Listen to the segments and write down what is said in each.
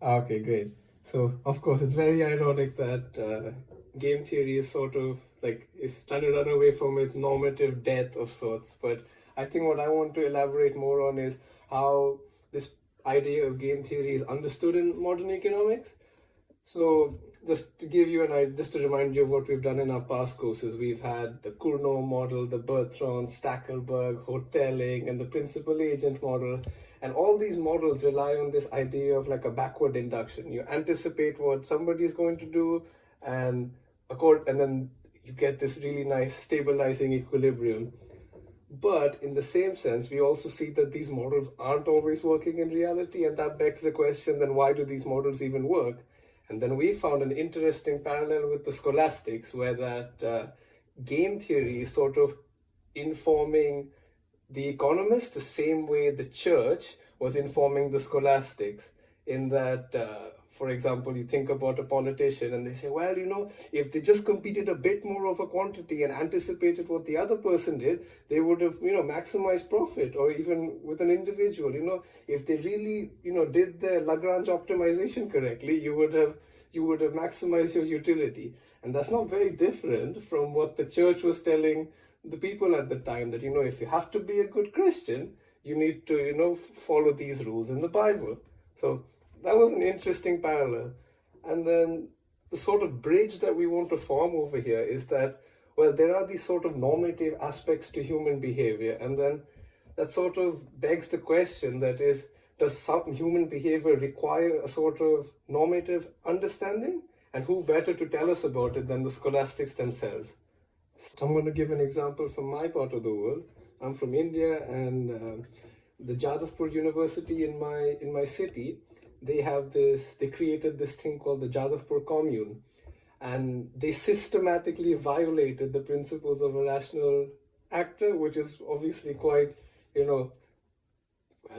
Okay, great. So, of course, it's very ironic that game theory is sort of like is trying to run away from its normative death of sorts. But I think what I want to elaborate more on is how this idea of game theory is understood in modern economics. So just to give you an idea, just to remind you of what we've done in our past courses, we've had the Cournot model, the Bertrand, Stackelberg, hoteling, and the principal agent model. And all these models rely on this idea of like a backward induction. You anticipate what somebody is going to do, and and then you get this really nice stabilizing equilibrium. But in the same sense, we also see that these models aren't always working in reality, and that begs the question, then why do these models even work? And then we found an interesting parallel with the scholastics, where that game theory is sort of informing the economists the same way the church was informing the scholastics, in that for example, you think about a politician and they say, well, if they just competed a bit more of a quantity and anticipated what the other person did, they would have maximized profit. Or even with an individual, if they really did the Lagrange optimization correctly, you would have maximized your utility. And that's not very different from what the church was telling the people at the time, that if you have to be a good Christian, you need to follow these rules in the Bible. So that was an interesting parallel. And then the sort of bridge that we want to form over here is that, well, there are these sort of normative aspects to human behavior, and then that sort of begs the question, that is, does some human behavior require a sort of normative understanding? And who better to tell us about it than the scholastics themselves? I'm going to give an example from my part of the world. I'm from India, and the Jadavpur University in my city, they created this thing called the Jadavpur Commune, and they systematically violated the principles of a rational actor, which is obviously quite, you know,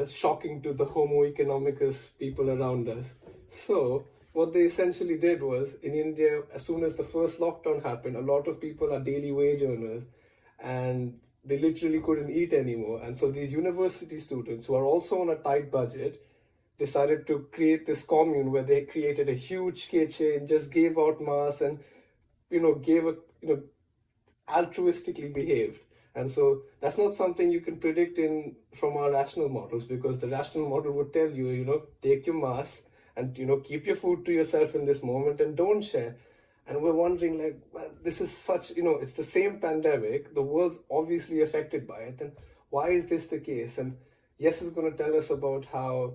shocking to the Homo economicus people around us. So what they essentially did was, in India, as soon as the first lockdown happened, a lot of people are daily wage earners, and they literally couldn't eat anymore. And so these university students, who are also on a tight budget, decided to create this commune where they created a huge kitchen, just gave out mass, and gave a altruistically behaved. And so that's not something you can predict in from our rational models, because the rational model would tell you, take your mass and keep your food to yourself in this moment and don't share. And we're wondering, like, well, this is such, it's the same pandemic, the world's obviously affected by it, then why is this the case? And Yes is going to tell us about how,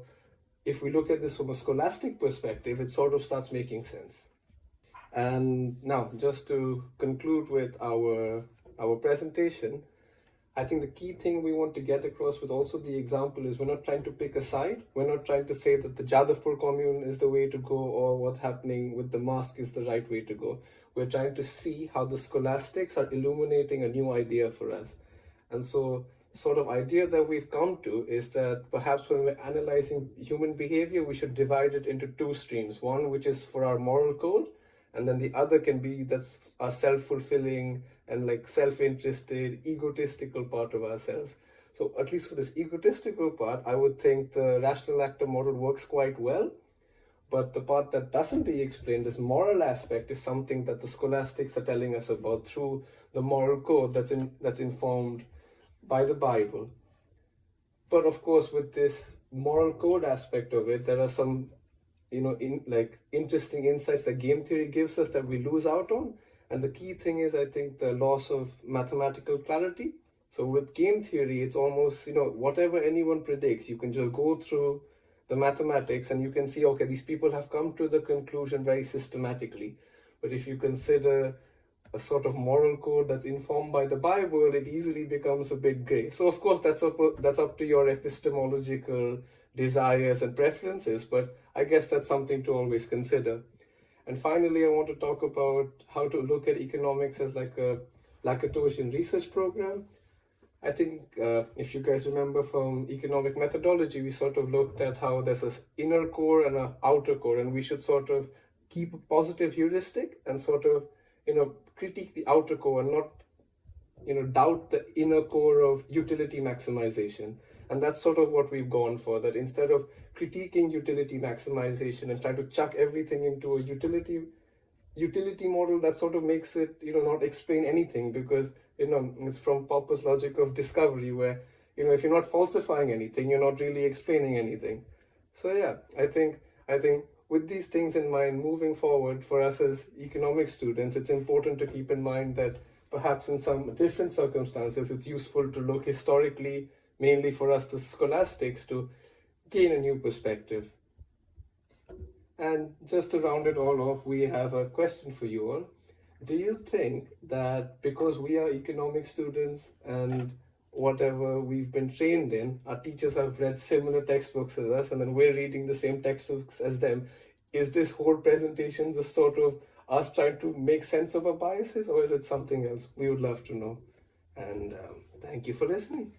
if we look at this from a scholastic perspective, it sort of starts making sense. And now, just to conclude with our presentation, I think the key thing we want to get across with also the example is, we're not trying to pick a side. We're not trying to say that the Jadavpur commune is the way to go, or what's happening with the mosque is the right way to go. We're trying to see how the scholastics are illuminating a new idea for us. And so the sort of idea that we've come to is that perhaps when we're analyzing human behavior, we should divide it into two streams. One which is for our moral code, and then the other can be that's our self-fulfilling and like self-interested, egotistical part of ourselves. So at least for this egotistical part, I would think the rational actor model works quite well. But the part that doesn't be explained, this moral aspect, is something that the scholastics are telling us about through the moral code that's informed by the Bible. But of course, with this moral code aspect of it, there are some interesting insights that game theory gives us that we lose out on. And the key thing is, I think, the loss of mathematical clarity. So with game theory, it's almost, whatever anyone predicts, you can just go through the mathematics and you can see, okay, these people have come to the conclusion very systematically. But if you consider a sort of moral code that's informed by the Bible, it easily becomes a bit gray. So of course, that's up to your epistemological desires and preferences, but I guess that's something to always consider. And finally, I want to talk about how to look at economics as like a Lacatosian research program. I think if you guys remember from economic methodology, we sort of looked at how there's an inner core and an outer core, and we should sort of keep a positive heuristic and sort of critique the outer core and not doubt the inner core of utility maximization. And that's sort of what we've gone for, that instead of critiquing utility maximization and try to chuck everything into a utility model that sort of makes it, not explain anything, because, it's from Popper's logic of discovery, where, if you're not falsifying anything, you're not really explaining anything. So yeah, I think with these things in mind, moving forward for us as economics students, it's important to keep in mind that perhaps in some different circumstances, it's useful to look historically, mainly for us, the scholastics, to gain a new perspective. And just to round it all off, we have a question for you all. Do you think that because we are economic students and whatever we've been trained in, our teachers have read similar textbooks as us, and then we're reading the same textbooks as them, is this whole presentation just sort of us trying to make sense of our biases, or is it something else? We would love to know. And thank you for listening.